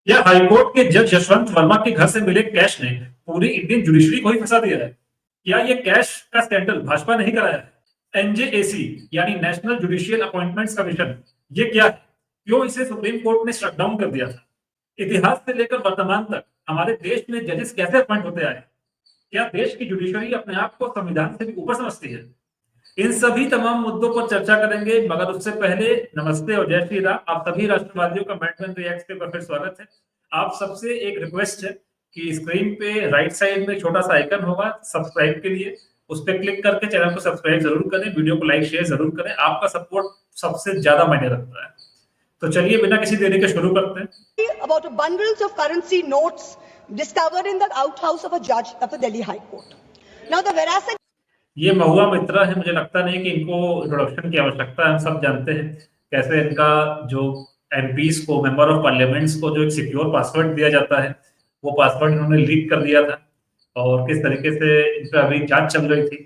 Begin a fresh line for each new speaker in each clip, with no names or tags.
या हाईकोर्ट के जज यशवंत वर्मा के घर से मिले कैश ने पूरी इंडियन जुडिशरी को ही फंसा दिया है। क्या ये कैश का स्कैंडल भाजपा नहीं कराया है? एनजेएसी यानी नेशनल जुडिशियल अपॉइंटमेंट्स कमीशन, ये क्या है? क्यों इसे सुप्रीम कोर्ट ने शट डाउन कर दिया था? इतिहास से लेकर वर्तमान तक हमारे देश में जजेस कैसे अपॉइंट होते आए? क्या देश की जुडिशरी अपने आप को संविधान से भी ऊपर समझती है? इन सभी तमाम मुद्दों पर चर्चा करेंगे, मगर उससे पहले नमस्ते और जय श्री राम। आप सभी राष्ट्रवादियों का मैडमैन रिएक्ट पे फिर स्वागत है। आप सबसे एक रिक्वेस्ट है कि स्क्रीन पे राइट साइड में छोटा सा आइकन होगा सब्सक्राइब के लिए, उस पर क्लिक करके चैनल को सब्सक्राइब जरूर करें, वीडियो को लाइक शेयर जरूर करें। आपका सपोर्ट सबसे ज्यादा मायने रखता है। तो चलिए बिना किसी देरी के शुरू करते हैं।
About bundles of currency notes discovered in the outhouse of a judge of the Delhi High Court. Now the veracity.
ये महुआ मित्रा है, मुझे लगता नहीं कि इनको इंट्रोडक्शन की आवश्यकता है। हम सब जानते हैं कैसे इनका जो एमपीज को, मेंबर ऑफ पार्लियामेंट्स को जो एक सिक्योर पासवर्ड दिया जाता है, वो पासवर्ड इन्होंने लीक कर दिया था और किस तरीके से इन पर अभी जांच चल रही थी।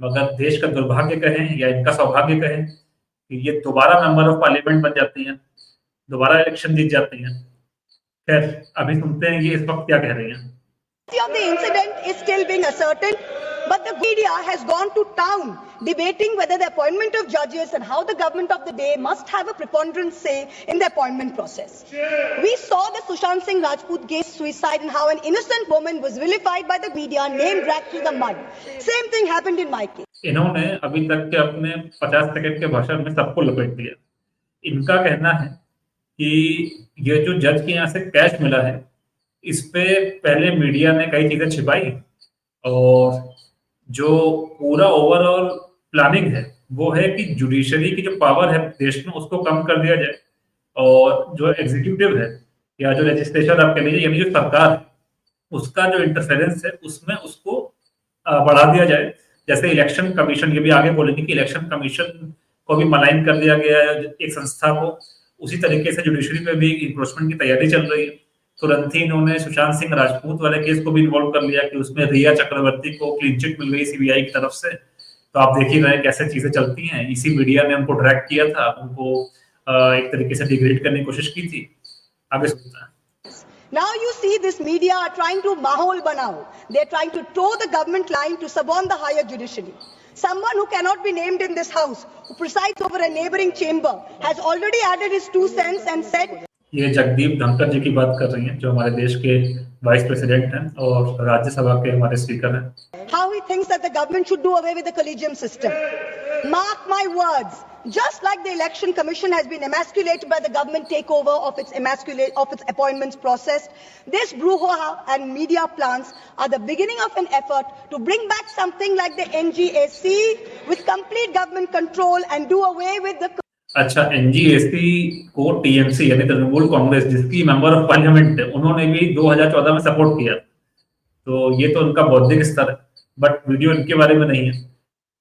मगर देश का दुर्भाग्य कहें या इनका सौभाग्य कहें कि ये दोबारा मेंबर ऑफ पार्लियामेंट बन जाती हैं, दोबारा इलेक्शन जीत जाती हैं। खैर, अभी सुनते हैं ये इस वक्त क्या कह रही हैं।
Of the incident is still being ascertained, but the media has gone to town debating whether the appointment of judges and how the government of the day must have a preponderant say in the appointment process. We saw the Sushant Singh Rajput case suicide and how an innocent woman was vilified by the media, name dragged through the mud. Same thing happened in my case.
इन्होंने अभी तक के अपने 50 second के भाषण में सबको लपेट दिया। इनका कहना है कि ये जो जज के यहाँ से कैश मिला है, इस पे पहले मीडिया ने कई चीजें छिपाई और जो पूरा ओवरऑल प्लानिंग है वो है कि जुडिशरी की जो पावर है देश में उसको कम कर दिया जाए और जो एग्जीक्यूटिव है या जो लेजिस्लेचर आप कह लीजिए यानी जो सरकार है उसका जो इंटरफेरेंस है उसमें उसको बढ़ा दिया जाए। जैसे इलेक्शन कमीशन, ये भी आगे बोलेंगे कि इलेक्शन कमीशन को भी मलाइन कर दिया गया है एक संस्था को, उसी तरीके से जुडिशरी में भी इंक्रोचमेंट की तैयारी चल रही है। तुरंत ही इन्होंने सुशांत सिंह राजपूत वाले केस को भी इन्वॉल्व कर लिया कि उसमें रिया चक्रवर्ती को क्लीन चिट मिल गई सीबीआई की तरफ से। तो आप देख ही रहे हैं कैसे चीजें चलती हैं। इसी मीडिया ने उनको ड्रैग किया था, उनको एक तरीके से डिग्रेड करने की कोशिश की थी। आगे सुनते हैं।
Now you see this media are trying to mahol banao. They're trying to toe the government line to suborn the higher judiciary. Someone who cannot be named in this house, who presides over a neighboring chamber, has already added his 2 cents and said.
ये जगदीप धनखड़ जी की बात कर रही हैं, जो हमारे देश के वाइस प्रेसिडेंट हैं और राज्यसभा के हमारे स्पीकर हैं।
How he thinks that the government should do away with the collegium system. Mark my words. Just like the election commission has been emasculated by the government takeover of its appointments process, this brouhaha and media plans are the beginning of an effort to bring back something like the NGAC with complete government control and do away with the.
अच्छा, एनजीएसी को TMC यानी तृणमूल कांग्रेस जिसकी member of parliament है, उन्होंने भी 2014 में support किया। तो ये तो उनका बौद्धिक स्तर है, बट वीडियो इनके बारे में नहीं है।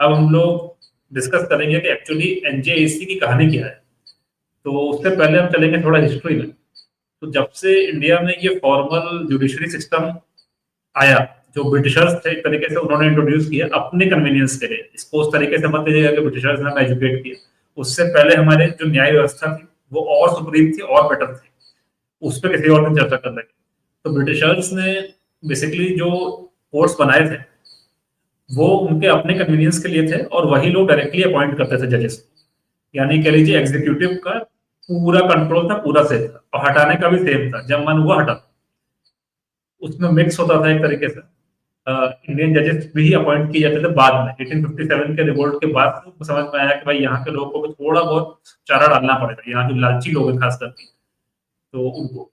अब हम लोग डिस्कस करेंगे कि एक्चुअली एनजेएसी की कहानी क्या है। तो उससे पहले हम चलेंगे थोड़ा हिस्ट्री में। तो जब से इंडिया में ये फॉर्मल जुडिशरी सिस्टम आया, जो ब्रिटिशर्स थे एक तरीके से उन्होंने इंट्रोड्यूस किया अपने कन्वीनियंस के लिए। इसको उस तरीके से मत लीजिएगा कि ब्रिटिशर्स ने हमें एजुकेट किया। उससे पहले हमारे जो न्याय व्यवस्था थी वो और सुप्रीम थी और बेटर थी, उस पर किसी और दिन चर्चा कर लेंगे। तो ब्रिटिशर्स ने बेसिकली जो कोर्ट्स बनाए थे वो उनके अपने कन्वीनियंस के लिए थे और वही लोग डायरेक्टली अपॉइंट करते थे जजेस। यानी कह लीजिए एग्जीक्यूटिव का पूरा कंट्रोल था, पूरा सेम था और हटाने का भी सेम था, जब मन हुआ हटा। उसमें मिक्स होता था एक तरीके से। इंडियन जजेस भी अपॉइंट किए जाते थे बाद में 1857 के रिवोल्ट के बाद समझ में आया कि भाई यहाँ के लोगों को थोड़ा बहुत चारा डालना पड़ेगा, यहाँ जो लालची लोग हैं खास करके तो उनको।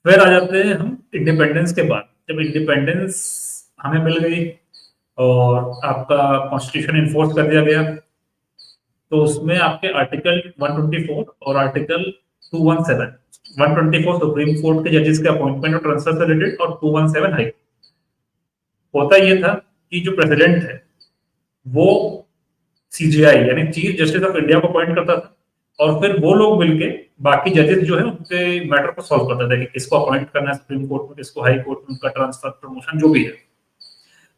फिर आ जाते हैं हम इंडिपेंडेंस के बाद। जब इंडिपेंडेंस हमें मिल गई और आपका कॉन्स्टिट्यूशन इन्फोर्स कर दिया गया तो उसमें आपके आर्टिकल 124 और आर्टिकल 217, 124 सुप्रीम कोर्ट के जजेस के अपॉइंटमेंट और ट्रांसफर से रिलेटेड और 217 हाई। होता ये था कि जो प्रेसिडेंट है वो सीजेआई यानी चीफ जस्टिस ऑफ इंडिया को अपॉइंट करता था और फिर वो लोग मिलके बाकी जजेस जो है उनके मैटर को सॉल्व करते थे कि किसको अपॉइंट करना है सुप्रीम कोर्ट में, किसको हाई कोर्ट में, उनका ट्रांसफर प्रमोशन जो भी है।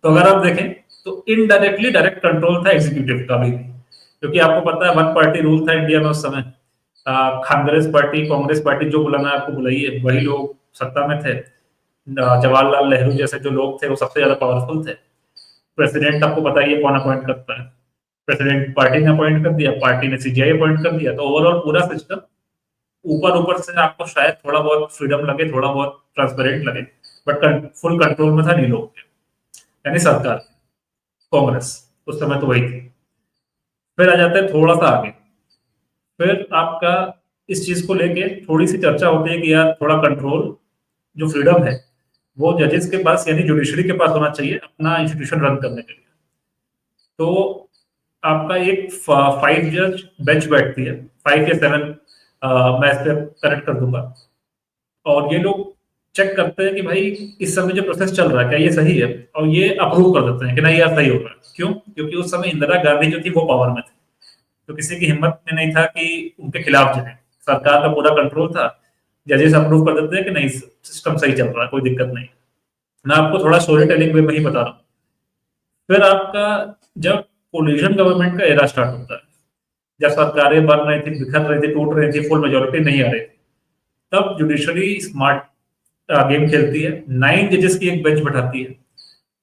तो अगर आप देखें तो इनडायरेक्टली डायरेक्ट कंट्रोल था एग्जीक्यूटिव का भी, क्योंकि आपको पता है वन पार्टी रूल था इंडिया में उस समय। कांग्रेस पार्टी, कांग्रेस पार्टी जो बुलाना आपको बुलाई है, वही लोग सत्ता में थे। जवाहरलाल नेहरू जैसे जो लोग थे वो सबसे ज्यादा पावरफुल थे। प्रेसिडेंट आपको पता ही है कौन अपॉइंट करता है, प्रेसिडेंट पार्टी ने अपॉइंट कर दिया, पार्टी ने सीजीआई अपॉइंट कर दिया, तो ओवरऑल पूरा सिस्टम ऊपर ऊपर से आपको शायद थोड़ा बहुत फ्रीडम लगे, थोड़ा बहुत ट्रांसपेरेंट लगे, बट फुल कंट्रोल में था नहीं लोग के, यानी सरकार, कांग्रेस उस समय तो वही थी। फिर आ जाते हैं थोड़ा सा आगे, फिर आपका इस चीज को लेके थोड़ी सी चर्चा होती है कि यार थोड़ा कंट्रोल, जो फ्रीडम है वो जजेस के पास यानी जुडिशरी के पास होना चाहिए अपना इंस्टीट्यूशन रन करने के लिए। तो आपका एक 5 जज बेंच बैठती है, 5 या 7, मैं इस पे करेक्ट कर दूंगा, और ये लोग चेक करते हैं कि भाई इस समय जो प्रोसेस चल रहा है क्या ये सही है, और ये अप्रूव कर देते हैं कि नहीं यार सही हो रहा है। क्यों? क्योंकि उस समय इंदिरा गांधी जो थी वो पावर में थी, तो किसी की हिम्मत में नहीं था कि उनके खिलाफ जाए, सरकार का पूरा कंट्रोल था, जजेस अप्रूव कर देते हैं कि नहीं सिस्टम सही चल रहा है, कोई दिक्कत नहीं। मैं आपको थोड़ा स्टोरी टेलिंग वे में ही बता रहा हूँ। फिर आपका जब कोलिजन गवर्नमेंट का एरा स्टार्ट होता है, जब सरकारें बन रही थी, बिखर रही थी, टूट रही थी, फुल मेजोरिटी नहीं आ रही थी, तब जुडिशरी स्मार्ट गेम खेलती है, 9 जजेस की एक बेंच बैठाती है,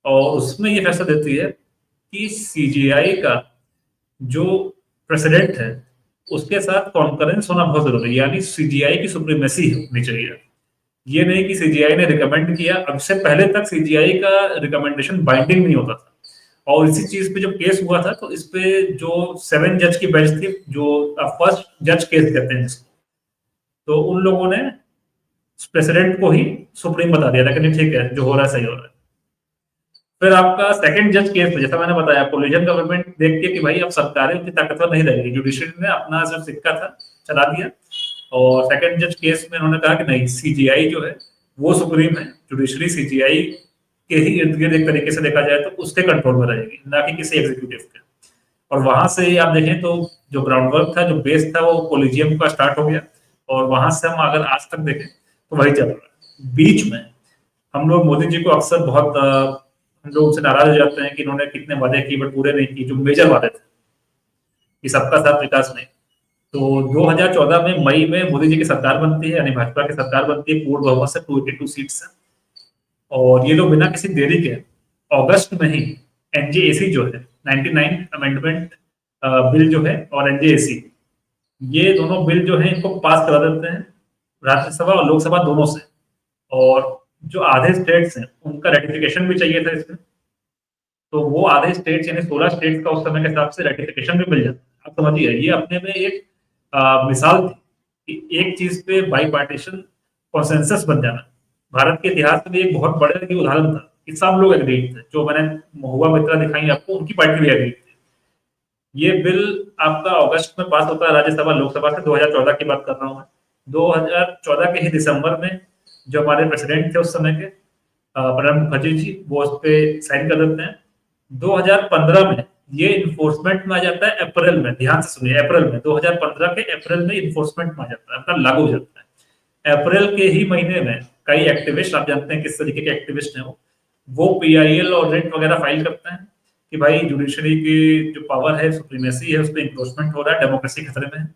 और उसमें ये फैसला देती है कि सीजीआई का जो प्रेसिडेंट है उसके साथ कॉन्करेंस होना बहुत जरूरी है, यानी सीजीआई की सुप्रीमेसी होनी चाहिए। ये नहीं कि सीजीआई ने रिकमेंड किया, अब से पहले तक सीजीआई का रिकमेंडेशन बाइंडिंग नहीं होता था, और इसी चीज पे जब केस हुआ था तो इस पे जो 7 जज की बेंच थी, जो फर्स्ट जज केस कहते हैं जिसको, तो उन लोगों ने प्रेसिडेंट को ही सुप्रीम बता दिया था कि नहीं ठीक है जो हो रहा है सही हो रहा है। फिर आपका सेकंड जज केस में जैसा मैंने बताया, कोलिजन गवर्नमेंट देख के कि भाई अब सरकारें उतनी ताकतवर नहीं रहेगी, जुडिशरी ने अपना जो सिक्का था चला दिया, और सेकंड जज केस में उन्होंने कहा कि नहीं सीजीआई जो है वो सुप्रीम है, जुडिशरी सीजीआई के ही इर्द गिर्द एक तरीके से देखा जाए तो उसके कंट्रोल में रहेगी, ना कि किसी एग्जीक्यूटिव के। और वहां से आप देखें तो जो ग्राउंड वर्क था, जो बेस था, वो कोलिजियम का स्टार्ट हो गया, और वहां से हम अगर आज तक देखें तो वही चल रहा है। बीच में हम लोग मोदी जी को अक्सर बहुत हम लोग उनसे नाराज हो जाते हैं कि इन्होंने कितने वादे किए बट पूरे नहीं किए, जो मेजर वादे थे कि सबका साथ विकास नहीं। तो 2014 में मई में मोदी जी की सरकार बनती है, यानी भाजपा की सरकार बनती है पूर्ण बहुमत से, 282 सीट से, और ये लोग बिना किसी देरी के अगस्त में ही एनजेएसी जो है 99 अमेंडमेंट बिल जो है, और एनजेएसी, ये दोनों बिल जो है इनको पास करा देते हैं राज्यसभा और लोकसभा दोनों से, और जो आधे स्टेट्स हैं उनका रेटिफिकेशन भी चाहिए था इसमें, तो वो आधे स्टेट्स यानी 16 स्टेट्स का उस समय के हिसाब से रेटिफिकेशन भी मिल जाता है। आप समझिए ये अपने में एक मिसाल थी कि एक चीज पे बाई पार्टीशन कॉन्सेंसस बन जाना भारत के इतिहास में एक बहुत बड़े उदाहरण था कि सब लोग एग्रीड थे। जो मैंने महुआ मित्रा दिखाई आपको, उनकी पार्टी भी एग्रीड थी। ये बिल आपका अगस्त में पास होता है राज्यसभा लोकसभा से, 2014 की बात कर रहा हूँ मैं। 2014 के ही दिसंबर में जो हमारे प्रेसिडेंट थे उस समय के प्रणब मुखर्जी जी, वो उस पर साइन कर देते हैं। 2015 में ये इन्फोर्समेंट में आ जाता है, अप्रैल में, ध्यान से सुनिए, अप्रैल में 2015 के अप्रैल में इन्फोर्समेंट में आ जाता है, मतलब लागू हो जाता है। अप्रैल के ही महीने में कई एक्टिविस्ट, आप जानते हैं किस तरीके के एक्टिविस्ट हैं वो पीआईएल और रेट वगैरह फाइल करते हैं कि भाई जुडिशरी की जो पावर है, सुप्रीमेसी है, उस पर इंक्रोचमेंट हो रहा है, डेमोक्रेसी खतरे में है।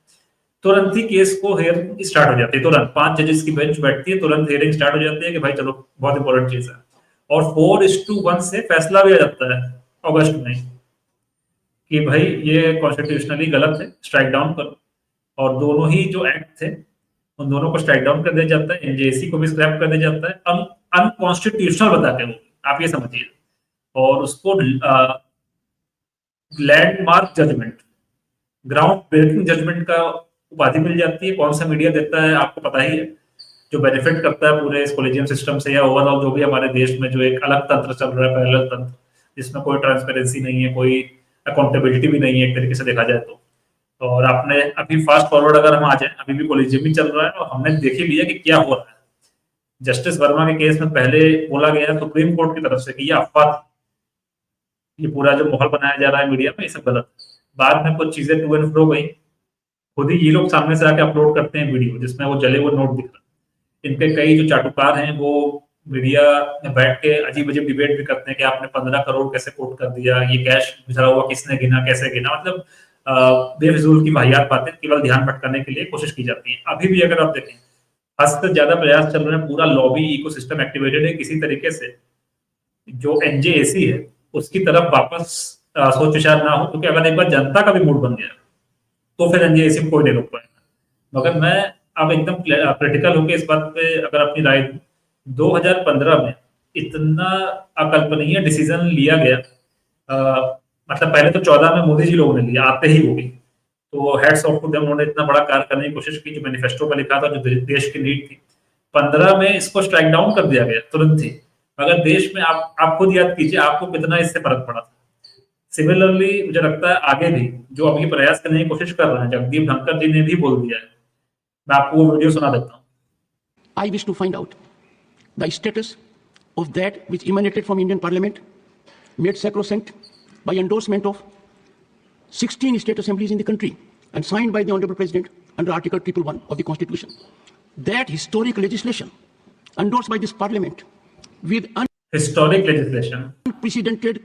तुरंत ही केस को हियरिंग स्टार्ट हो जाती है, तुरंत 5 जजेस की बेंच बैठती है, तुरंत हियरिंग स्टार्ट हो जाती है कि भाई चलो बहुत इंपॉर्टेंट चीज है, और 4:1 से फैसला भी आ जाता है अगस्त में कि भाई ये कॉन्स्टिट्यूशनली गलत है, स्ट्राइक डाउन करो। और दोनों ही जो एक्ट थे उन दोनों को स्ट्राइक डाउन कर दिया जाता है, एनजेसी को भी स्क्रैप कर दिया जाता है, अनकॉन्स्टिट्यूशनल बता के, वो आप ये समझिए, और उसको landmark judgement, ground breaking judgement का उपाधि मिल जाती है। कौन सा मीडिया देता है आपको पता ही है, जो बेनिफिट करता है पूरे इस कोलिजियम सिस्टम से, या ओवरऑल जो भी हमारे देश में जो एक अलग तंत्र चल रहा है, पैरेलल तंत्र, जिसमें कोई ट्रांसपेरेंसी नहीं है, कोई अकाउंटेबिलिटी भी नहीं है एक तरीके से देखा जाए तो। और आपने अभी फास्ट फॉरवर्ड अगर हम आ जाए, अभी भी कोलिजियम ही चल रहा है, और हमने देख ही लिया कि क्या हो रहा है। जस्टिस वर्मा के केस में पहले बोला गया सुप्रीम कोर्ट की तरफ से कि ये अफवाह थी, ये पूरा जो माहौल बनाया जा रहा है मीडिया में ये सब गलत। बाद में कुछ चीजें टू एंड फ्रो गई, खुद ही ये लोग सामने से आके अपलोड करते हैं वीडियो जिसमें वो जले हुए नोट दिख रहा है। इनके कई जो चाटुकार हैं वो मीडिया में बैठ के अजीब अजीब डिबेट भी करते हैं कि आपने 15 करोड़ कैसे कोट कर दिया, ये कैश गुजरा हुआ किसने गिना, कैसे गिना, मतलब बेफिजूल की वाहियात बातें केवल ध्यान भटकाने के लिए कोशिश की जाती है। अभी भी अगर आप देखें, हद से ज्यादा प्रयास चल रहे हैं, पूरा लॉबी इकोसिस्टम एक्टिवेटेड है किसी तरीके से जो एनजेएसी है उसकी तरफ वापस सोच विचार ना हो, क्योंकि अगर एक बार जनता का भी मूड बन गया तो फिर एनजेएसी को कोई नहीं रोक पाएगा। मगर मैं अब एकदम प्रैक्टिकल होकर इस बात पे अगर अपनी राय दूं, 2015 में इतना अकल्पनीय डिसीजन लिया गया, मतलब पहले तो 14 में मोदी जी लोगों ने लिया, आते ही वो भी, तो हेड्स ऑफ टू देम, उन्होंने इतना बड़ा कार्य करने की कोशिश की जो मैनिफेस्टो में लिखा था, जो देश की नीड थी। 15 में इसको स्ट्राइक डाउन कर दिया गया तुरंत ही। अगर देश में आप खुद याद कीजिए आपको कितना इससे फर्क पड़ा था। सिमिलरली मुझे लगता है आगे भी जो अभी प्रयास करने की कोशिश कर रहे हैं, जगदीप धनखड़ जी ने भी बोल दिया है, मैं आपको वो वीडियो सुना देता हूँ।
I wish to find out the status of that which emanated from Indian Parliament, made sacrosanct by endorsement of 16 state assemblies in the country and signed by the Honorable President under Article 111 of the Constitution. That historic legislation endorsed by this Parliament with
historic legislation,
unprecedented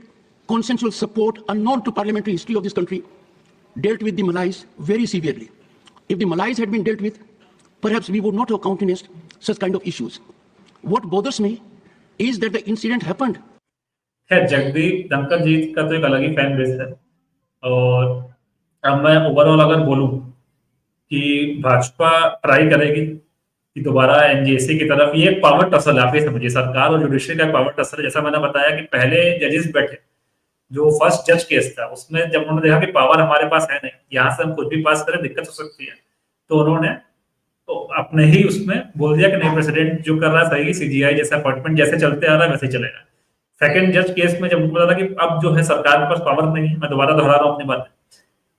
consensual support unknown to parliamentary history of this country, dealt with the Malays very severely. If the Malays had been dealt with, perhaps we would not have countenanced such kind of issues. What bothers me is that the incident happened.
खैर जगदीप धनखड़ जी का तो एक अलग ही fan base है, और अब मैं overall अगर बोलूं कि भाजपा ट्राई करेगी कि दोबारा एनजेसी की तरफ, ये एक पावर टसल है, आप ये समझिए, सरकार और जुडिशरी का पावर टसल है। जैसा मैंने बताया कि पहले जजेस बैठे, जो फर्स्ट जज केस था उसमें जब उन्होंने देखा कि पावर हमारे पास है नहीं, यहाँ से हम कुछ भी पास करें दिक्कत हो सकती है, तो उन्होंने तो अपने ही उसमें बोल दिया कि नहीं, प्रेसिडेंट जो कर रहा है सही, सीजीआई जैसा अपॉइंटमेंट जैसे चलते आ रहा है वैसे ही चलेगा। सेकंड जज केस में जब उनको पता था कि अब जो है सरकार के पास पावर नहीं है, मैं दोबारा दोहरा रहा हूँ अपनी बात,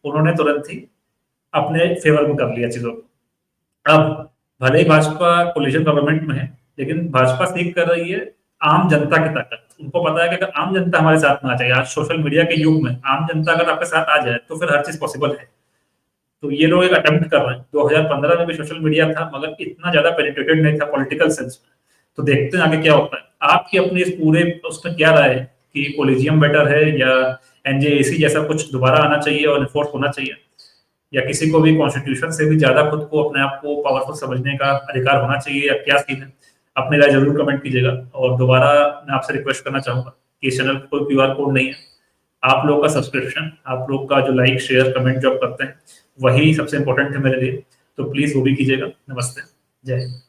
उन्होंने तुरंत ही अपने फेवर में कर लिया चीजों को। अब भले ही भाजपा कोलिशन गवर्नमेंट में है, लेकिन भाजपा सीख कर रही है आम जनता की ताकत। उनको पता है कि अगर आम जनता हमारे साथ में आ जाए, आज सोशल मीडिया के युग में आम जनता अगर आपके साथ आ जाए तो फिर हर चीज पॉसिबल है। तो ये लोग एक अटेम्प्ट कर रहे हैं। 2015 में भी सोशल मीडिया था, मगर इतना ज्यादा पेनिट्रेटेड नहीं था पॉलिटिकल सेंस में। तो देखते हैं आगे क्या होता है। आपकी अपनी इस पूरे उसमें क्या राय है कि कोलिजियम बेटर है या एनजेएसी जैसा कुछ दोबारा आना चाहिए और इन्फोर्स होना चाहिए, या किसी को भी कॉन्स्टिट्यूशन से भी ज्यादा खुद को अपने आप को पावरफुल समझने का अधिकार होना चाहिए, या क्या सीन है? अपनी राय जरूर कमेंट कीजिएगा। और दोबारा मैं आपसे रिक्वेस्ट करना चाहूंगा कि इस चैनल पर कोई क्यूआर कोड नहीं है, आप लोग का सब्सक्रिप्शन, आप लोग का जो लाइक शेयर कमेंट जो आप करते हैं वही सबसे इंपॉर्टेंट है मेरे लिए, तो प्लीज वो भी कीजिएगा। नमस्ते, जय हिंद।